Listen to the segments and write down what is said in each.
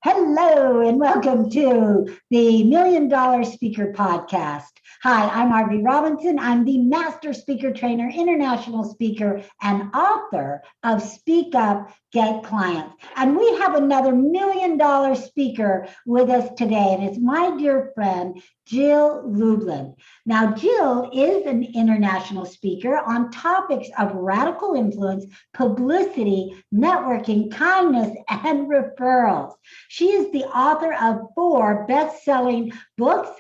Hello and welcome to the Million Dollar Speaker Podcast. Hi, I'm Arvee Robinson. I'm the Master Speaker Trainer, International Speaker, and author of Speak Up, Get Clients. And we have another Million Dollar Speaker with us today, and it's my dear friend, Jill Lublin. Now, Jill is an international speaker on topics of radical influence, publicity, networking, kindness, and referrals. She is the author of 4 best-selling books,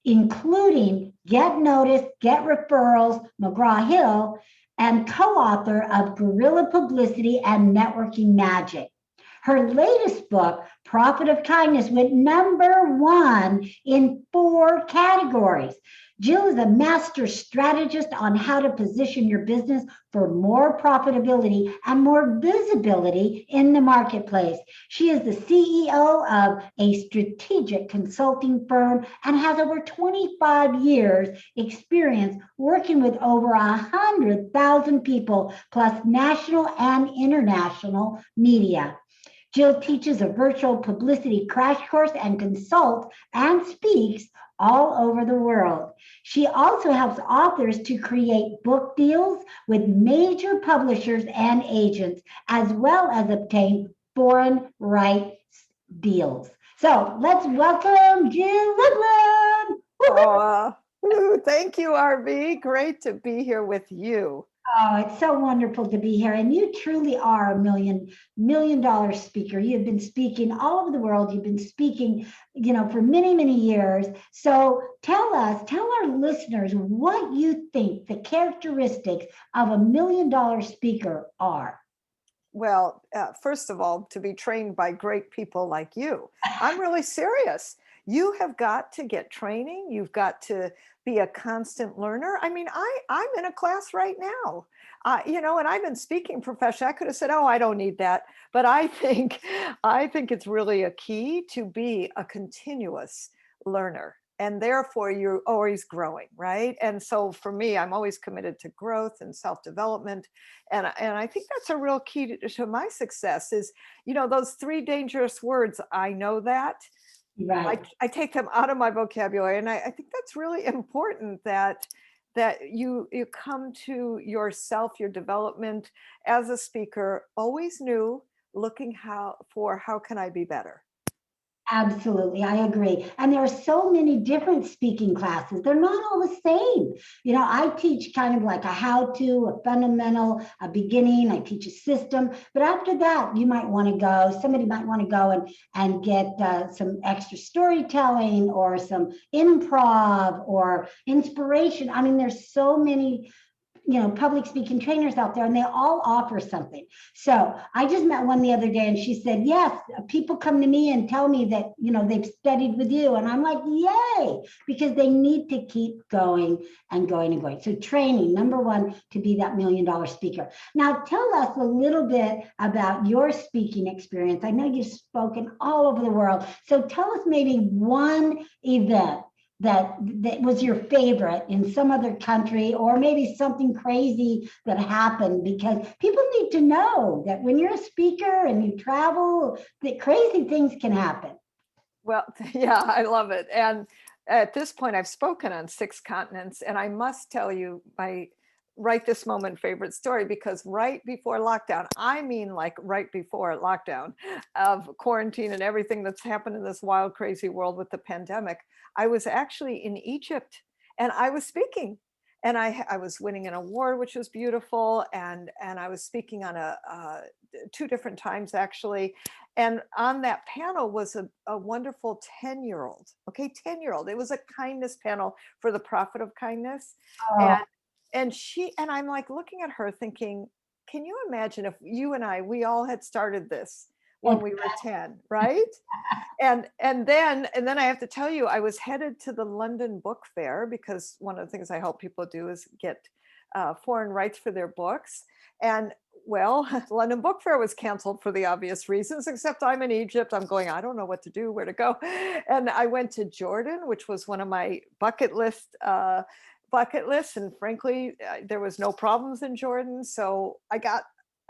including Get Noticed, Get Referrals, McGraw Hill, and co-author of Guerrilla Publicity and Networking Magic. Her latest book, Profit of Kindness, went #1 in 4 categories. Jill is a master strategist on how to position your business for more profitability and more visibility in the marketplace. She is the CEO of a strategic consulting firm and has over 25 years experience working with over 100,000 people, plus national and international media. Jill teaches a virtual publicity crash course and consults and speaks all over the world. She also helps authors to create book deals with major publishers and agents, as well as obtain foreign rights deals. So let's welcome Jill Lublin. Thank you, Arvee. Great to be here with you. Oh, it's so wonderful to be here. And you truly are a million dollar speaker. You've been speaking all over the world. You've been speaking, for many, many years. So tell our listeners what you think the characteristics of a million dollar speaker are. Well, first of all, to be trained by great people like you. I'm really serious. You have got to get training. You've got to be a constant learner. I mean, I'm in a class right now, and I've been speaking professionally. I could have said, oh, I don't need that. But I think it's really a key to be a continuous learner. And therefore, you're always growing, right? And so for me, I'm always committed to growth and self-development. And I think that's a real key to my success is, those 3 dangerous words. I know that. Right. I take them out of my vocabulary. And I think that's really important that you come to yourself, your development as a speaker, always new, looking how can I be better? Absolutely, I agree. And there are so many different speaking classes. They're not all the same. I teach kind of like a how-to, a fundamental, a beginning. I teach a system. But after that, somebody might want to go and get some extra storytelling or some improv or inspiration. I mean, there's so many public speaking trainers out there, and they all offer something. So I just met one the other day, and she said, yes, people come to me and tell me that, they've studied with you. And I'm like, yay, because they need to keep going and going and going. So training, #1, to be that $1 million speaker. Now, tell us a little bit about your speaking experience. I know you've spoken all over the world. So tell us maybe one event that was your favorite in some other country, or maybe something crazy that happened, because people need to know that when you're a speaker and you travel, that crazy things can happen. Well, yeah, I love it. And at this point, I've spoken on 6 continents, and I must tell you my right this moment favorite story, because right before lockdown, I mean like right before lockdown of quarantine and everything that's happened in this wild, crazy world with the pandemic, I was actually in Egypt and I was speaking, and I was winning an award, which was beautiful. And I was speaking on 2 different times actually. And on that panel was a wonderful 10-year-old. Okay, 10-year-old. It was a kindness panel for the profit of kindness. Oh. And I'm like looking at her thinking, can you imagine if you and we all had started this when we were 10, right? And then I have to tell you, I was headed to the London Book Fair, because one of the things I help people do is get foreign rights for their books. And well, London Book Fair was canceled for the obvious reasons, except I'm in Egypt. I'm going, I don't know what to do, where to go. And I went to Jordan, which was one of my bucket lists. And frankly, there was no problems in Jordan. So I got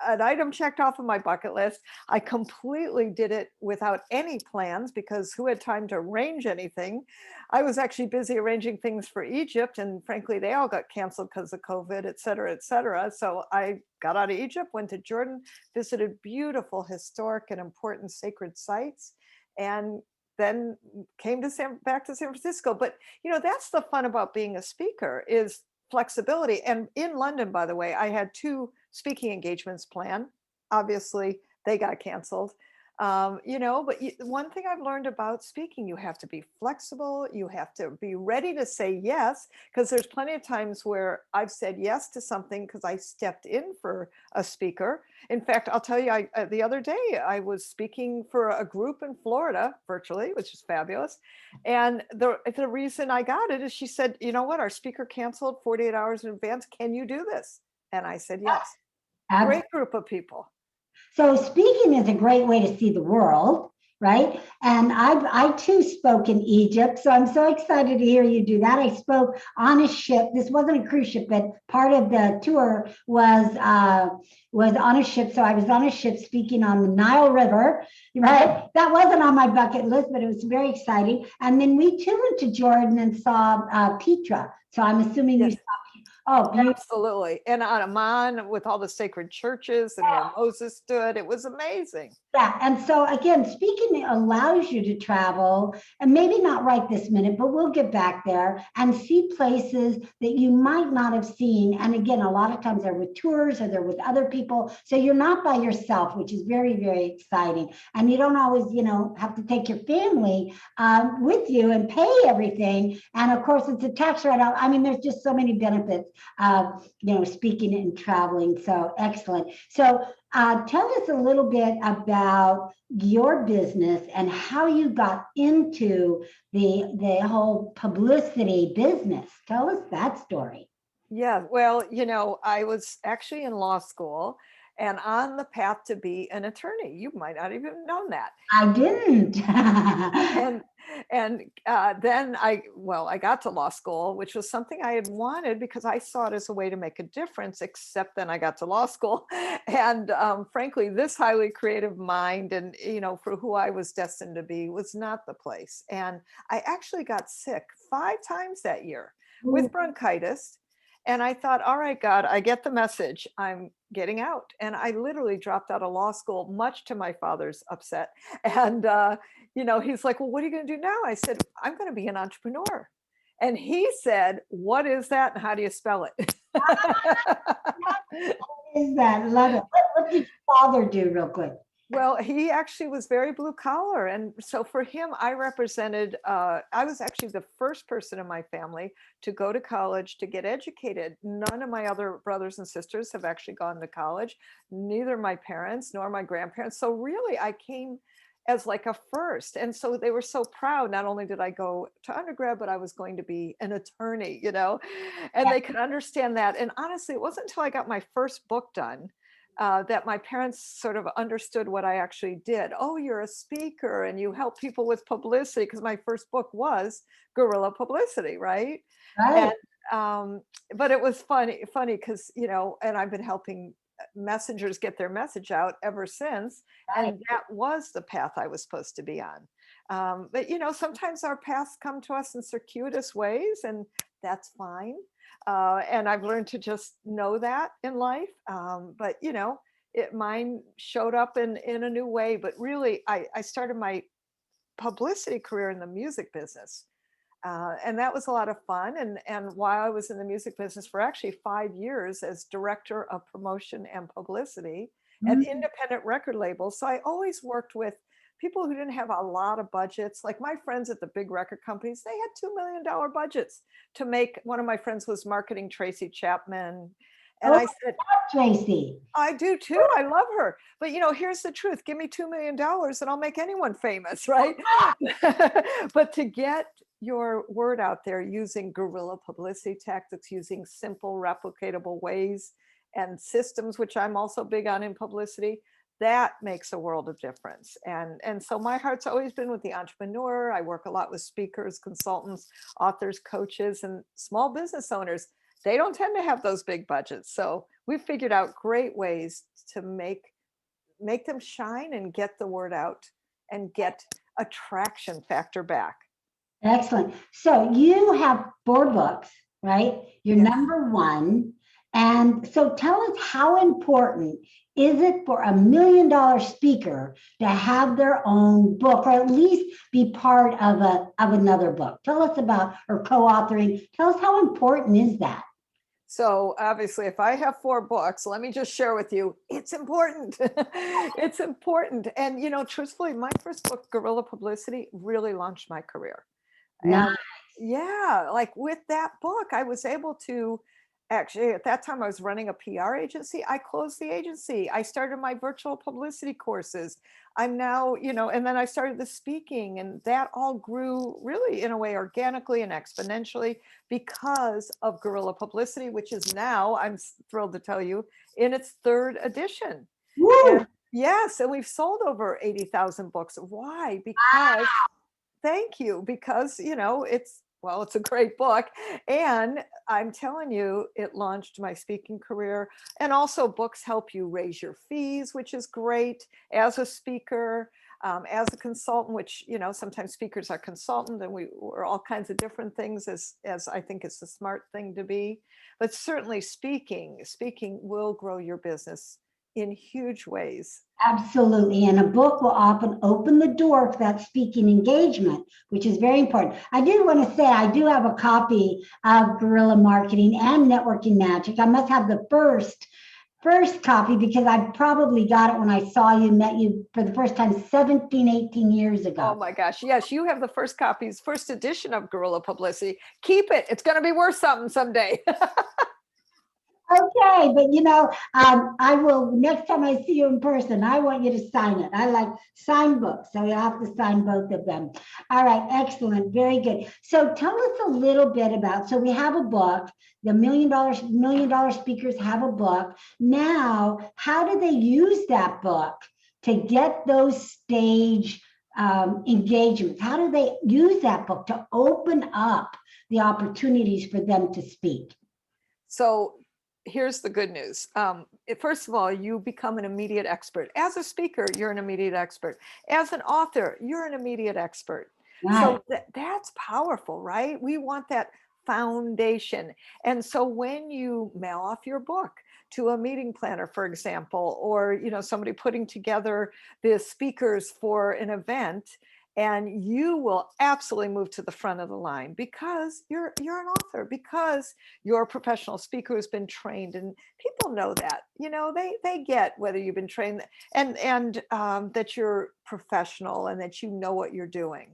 an item checked off of my bucket list. I completely did it without any plans because who had time to arrange anything? I was actually busy arranging things for Egypt, and frankly, they all got canceled because of COVID, et cetera, et cetera. So I got out of Egypt, went to Jordan, visited beautiful, historic, and important sacred sites, and then came to back to San Francisco. But that's the fun about being a speaker is flexibility. And in London, by the way, I had two speaking engagements planned. Obviously, they got canceled. But one thing I've learned about speaking, you have to be flexible. You have to be ready to say yes, because there's plenty of times where I've said yes to something because I stepped in for a speaker. In fact, I'll tell you, the other day I was speaking for a group in Florida virtually, which is fabulous. And the reason I got it is she said, you know what, our speaker canceled 48 hours in advance. Can you do this? And I said, yes. Great group of people. So speaking is a great way to see the world, right? And I too spoke in Egypt, so I'm so excited to hear you do that. I spoke on a ship. This wasn't a cruise ship, but part of the tour was on a ship. So I was on a ship speaking on the Nile River, right? That wasn't on my bucket list, but it was very exciting. And then we too went to Jordan and saw Petra. So I'm assuming you saw. Oh, beautiful. Absolutely. And on Amman with all the sacred churches and where Moses stood, it was amazing. Yeah. And so again, speaking allows you to travel and maybe not right this minute, but we'll get back there and see places that you might not have seen. And again, a lot of times they're with tours or they're with other people. So you're not by yourself, which is very, very exciting. And you don't always, have to take your family with you and pay everything. And of course, it's a tax write-off. I mean, there's just so many benefits of, speaking and traveling. So excellent. So tell us a little bit about your business and how you got into the whole publicity business. Tell us that story. Yeah, well, I was actually in law school and on the path to be an attorney. You might not even know that. I didn't. Then I got to law school, which was something I had wanted because I saw it as a way to make a difference, except then I got to law school. And frankly, this highly creative mind and, for who I was destined to be was not the place. And I actually got sick 5 times that year with bronchitis. And I thought, all right, God, I get the message. I'm getting out. And I literally dropped out of law school, much to my father's upset. And, he's like, well, what are you going to do now? I said, I'm going to be an entrepreneur. And he said, what is that? And how do you spell it? What is that? Love it. What did your father do real quick? Well, he actually was very blue collar. And so for him, I represented, I was actually the first person in my family to go to college, to get educated. None of my other brothers and sisters have actually gone to college, neither my parents nor my grandparents. So really, I came as like a first. And so they were so proud. Not only did I go to undergrad, but I was going to be an attorney, and they could understand that. And honestly, it wasn't until I got my first book done that my parents sort of understood what I actually did. Oh, you're a speaker and you help people with publicity, because my first book was Guerrilla Publicity, right? Right. And but it was funny because and I've been helping messengers get their message out ever since, and that was the path I was supposed to be on. But sometimes our paths come to us in circuitous ways, and that's fine. And I've learned to just know that in life. But mine showed up in a new way. But really, I started my publicity career in the music business. And that was a lot of fun. And while I was in the music business for actually 5 years as director of promotion and publicity at independent record labels. So I always worked with people who didn't have a lot of budgets. Like my friends at the big record companies, they had $2 million budgets to make. One of my friends was marketing Tracy Chapman. And I said, Tracy. I do too. I love her. But here's the truth. Give me $2 million and I'll make anyone famous, right? But to get your word out there using guerrilla publicity tactics, using simple, replicatable ways and systems, which I'm also big on in publicity, that makes a world of difference. And so my heart's always been with the entrepreneur. I work a lot with speakers, consultants, authors, coaches, and small business owners. they don't tend to have those big budgets. So we figured out great ways to make them shine and get the word out and get attraction factor back. Excellent. So you have 4 books, right? You're Yes. number 1. And so tell us, how important is it for a $1 million speaker to have their own book, or at least be part of another book? Tell us about, or co-authoring. Tell us, how important is that? So obviously, if I have 4 books, let me just share with you, it's important. It's important. And, truthfully, my first book, Guerrilla Publicity, really launched my career. Nice. And yeah, like with that book, I was able to actually, at that time, I was running a PR agency. I closed the agency. I started my virtual publicity courses. I'm now, and then I started the speaking, and that all grew really in a way organically and exponentially because of Guerrilla Publicity, which is now, I'm thrilled to tell you, in its 3rd edition. Woo! And yes, and we've sold over 80,000 books. Why? Because thank you, because it's a great book, and I'm telling you, it launched my speaking career. And also, books help you raise your fees, which is great as a speaker, as a consultant, which sometimes speakers are consultant, and we're all kinds of different things, as I think it's a smart thing to be. But certainly, speaking will grow your business in huge ways. Absolutely. And a book will often open the door for that speaking engagement, which is very important. I do want to say I do have a copy of Guerrilla Marketing and Networking Magic. I must have the first copy, because I probably got it when I saw you, met you for the first time 17, 18 years ago. Oh my gosh. Yes, you have the first edition of Guerrilla Publicity. Keep it. It's going to be worth something someday. Okay, but I will, next time I see you in person, I want you to sign it. I like signed books, so you have to sign both of them. All right, excellent, very good. So tell us a little bit about, so we have a book, the $1 million speakers have a book. Now, how do they use that book to get those stage engagements? How do they use that book to open up the opportunities for them to speak? So here's the good news. First of all, you become an immediate expert. As a speaker, you're an immediate expert. As an author, you're an immediate expert. Right. So that's powerful, right? We want that foundation. And so when you mail off your book to a meeting planner, for example, or somebody putting together the speakers for an event, and you will absolutely move to the front of the line because you're an author, because you're a professional speaker who's been trained, and people know that. They get whether you've been trained, and that you're professional and that you know what you're doing,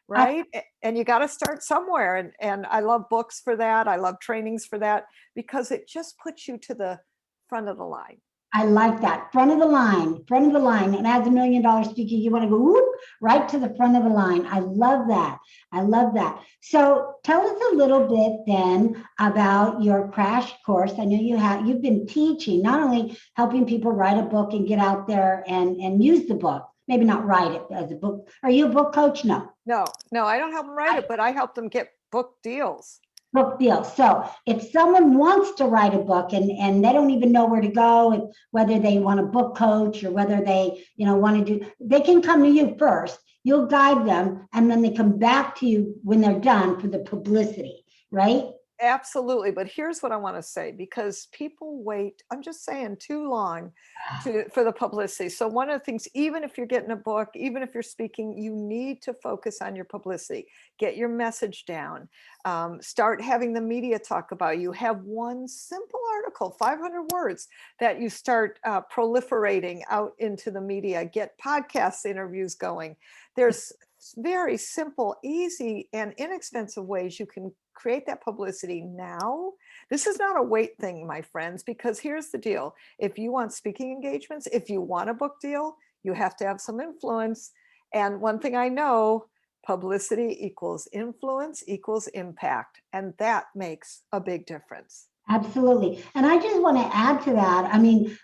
right? And you got to start somewhere. And I love books for that. I love trainings for that, because it just puts you to the front of the line. I like that. Front of the line, front of the line. And as a $1 million speaker, you want to go whoop, right to the front of the line. I love that. I love that. So tell us a little bit then about your crash course. I know you've been teaching, not only helping people write a book and get out there and use the book, maybe not write it as a book. Are you a book coach? No. No, I don't help them write it, but I help them get book deals. Book deal. So if someone wants to write a book and they don't even know where to go, and whether they want a book coach or whether they want to do, they can come to you first. You'll guide them, and then they come back to you when they're done for the publicity, right? Absolutely. But here's what I want to say, because people wait, I'm just saying, too long for the publicity. So one of the things, even if you're getting a book, even if you're speaking, you need to focus on your publicity. Get your message down. Start having the media talk about you. Have one simple article, 500 words, that you start proliferating out into the media. Get podcast interviews going. There's very simple, easy, and inexpensive ways you can create that publicity now. This is not a wait thing, my friends, because here's the deal. If you want speaking engagements, if you want a book deal, you have to have some influence. And one thing I know, publicity equals influence equals impact. And that makes a big difference. Absolutely. And I just want to add to that. I mean,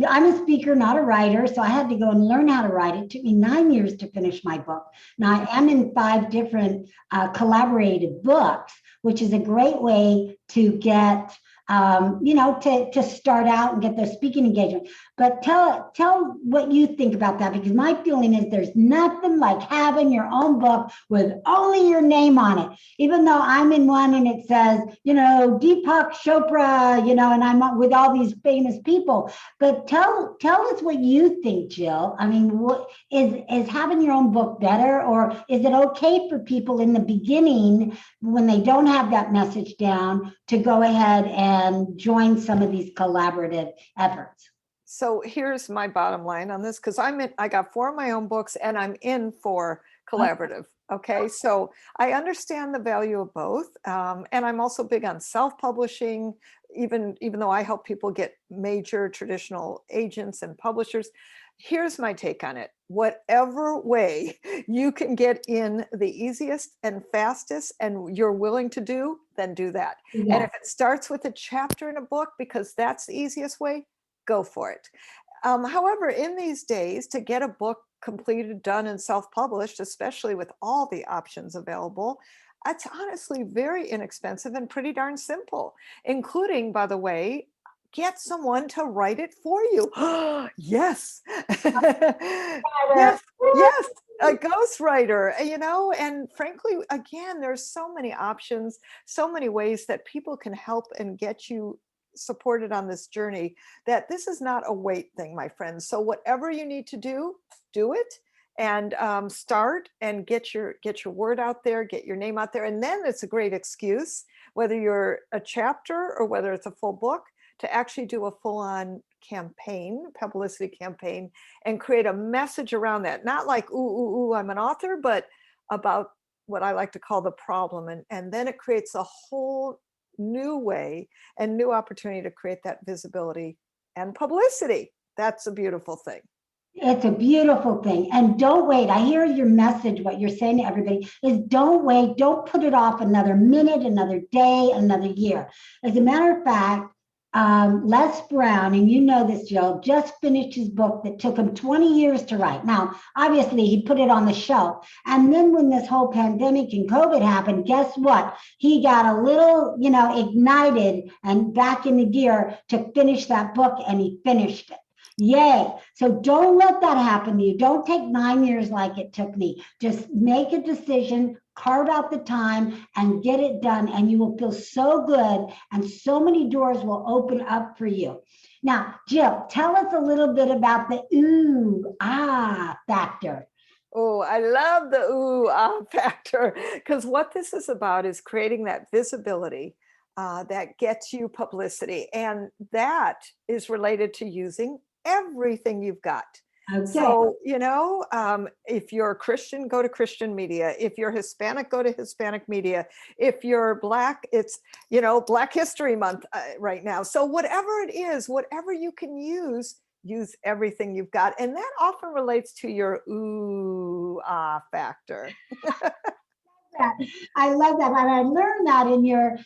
I'm a speaker, not a writer, so I had to go and learn how to write. It took me 9 years to finish my book. Now, I am in 5 different collaborated books, which is a great way to get, to start out and get those speaking engagement. But tell what you think about that, because my feeling is there's nothing like having your own book with only your name on it. Even though I'm in one and it says, Deepak Chopra, and I'm with all these famous people. But tell us what you think, Jill. I mean, what is having your own book better, or is it okay for people in the beginning when they don't have that message down to go ahead and join some of these collaborative efforts? So here's my bottom line on this, because I got 4 of my own books and I'm in for collaborative. Okay, so I understand the value of both. And I'm also big on self-publishing, even though I help people get major traditional agents and publishers. Here's my take on it. Whatever way you can get in the easiest and fastest and you're willing to do, then do that. Yeah. And if it starts with a chapter in a book, because that's the easiest way, go for it. However, in these days, to get a book completed, done, and self-published, especially with all the options available, it's honestly very inexpensive and pretty darn simple, including, by the way, get someone to write it for you. Yes. Yes, yes, a ghostwriter, and frankly, again, there's so many options, so many ways that people can help and get you supported on this journey, that this is not a wait thing, my friends. So whatever you need to do it, and start and get your word out there, get your name out there. And then it's a great excuse, whether you're a chapter or whether it's a full book, to actually do a full-on campaign, publicity campaign, and create a message around that. Not like, ooh, I'm an author, but about what I like to call the problem. And then it creates a whole new way and new opportunity to create that visibility and publicity. That's a beautiful thing. It's a beautiful thing. And don't wait. I hear your message. What you're saying to everybody is don't wait. Don't put it off another minute, another day, another year. As a matter of fact, Les Brown, and you know this, Jill, just finished his book that took him 20 years to write. Now, obviously, he put it on the shelf. And then when this whole pandemic and COVID happened, guess what? He got a little, ignited and back in the gear to finish that book, and he finished it. Yay. So don't let that happen to you. Don't take 9 years like it took me. Just make a decision, carve out the time, and get it done. And you will feel so good, and so many doors will open up for you. Now, Jill, tell us a little bit about the ooh, ah factor. Oh, I love the ooh, ah factor, because what this is about is creating that visibility that gets you publicity. And that is related to using everything you've got. Okay. So, if you're Christian, go to Christian media. If you're Hispanic, go to Hispanic media. If you're Black, it's, Black History Month right now. So whatever it is, whatever you can use everything you've got. And that often relates to your ooh, ah factor. I love that. And I learned that in your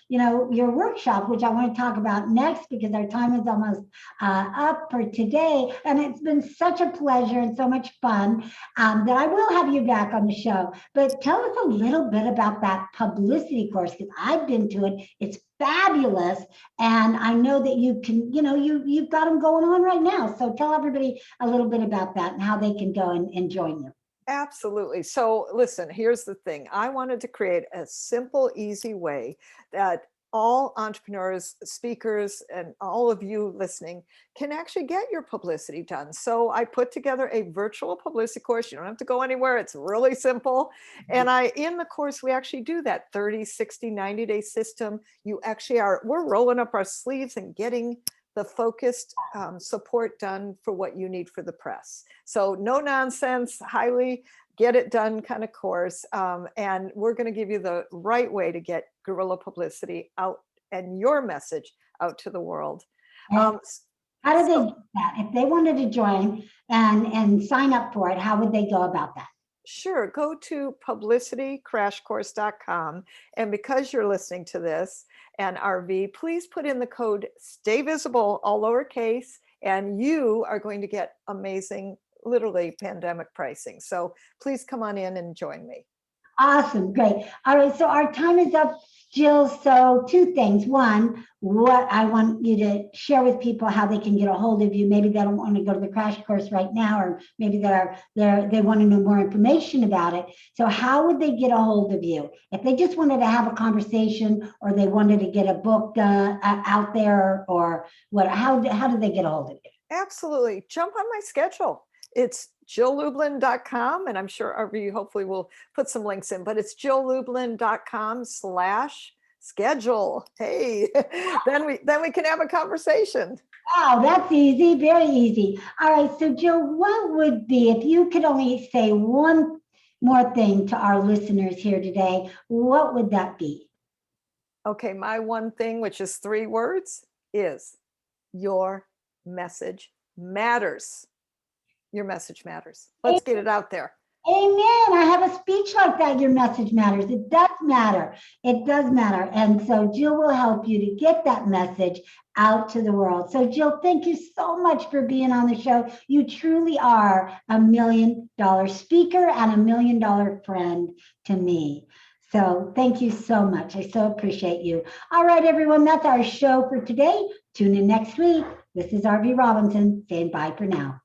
workshop, which I want to talk about next, because our time is almost up for today. And it's been such a pleasure and so much fun that I will have you back on the show. But tell us a little bit about that publicity course, because I've been to it. It's fabulous. And I know that you can, you've got them going on right now. So tell everybody a little bit about that and how they can go and join you. Absolutely. So listen, here's the thing. I wanted to create a simple, easy way that all entrepreneurs, speakers, and all of you listening can actually get your publicity done. So I put together a virtual publicity course. You don't have to go anywhere. It's really simple. And in the course, we actually do that 30, 60, 90-day system. We're rolling up our sleeves and getting the focused support done for what you need for the press. So no nonsense, highly get it done kind of course. And we're going to give you the right way to get guerrilla publicity out and your message out to the world. How do they do that? If they wanted to join and sign up for it, how would they go about that? Sure. Go to publicitycrashcourse.com. And because you're listening to this, and Arvee, please put in the code Stay Visible, all lowercase, and you are going to get amazing, literally pandemic pricing. So please come on in and join me. Awesome, great. All right, so our time is up, Jill. So two things. One, what I want you to share with people how they can get a hold of you. Maybe they don't want to go to the crash course right now, or maybe they want to know more information about it. So how would they get a hold of you? If they just wanted to have a conversation, or they wanted to get a book out there, or what? How do they get a hold of you? Absolutely. Jump on my schedule. It's jilllublin.com, and I'm sure Arvee hopefully will put some links in, but it's jilllublin.com/schedule. Hey, then we can have a conversation. Wow, that's easy, very easy. All right, so Jill, what would be, if you could only say one more thing to our listeners here today, what would that be? Okay, my one thing, which is 3 words, is your message matters. Your message matters. Let's get it out there. Amen. I have a speech like that. Your message matters. It does matter. It does matter. And so Jill will help you to get that message out to the world. So Jill, thank you so much for being on the show. You truly are a $1 million speaker and a $1 million friend to me. So thank you so much. I so appreciate you. All right, everyone, that's our show for today. Tune in next week. This is Arvee Robinson saying bye for now.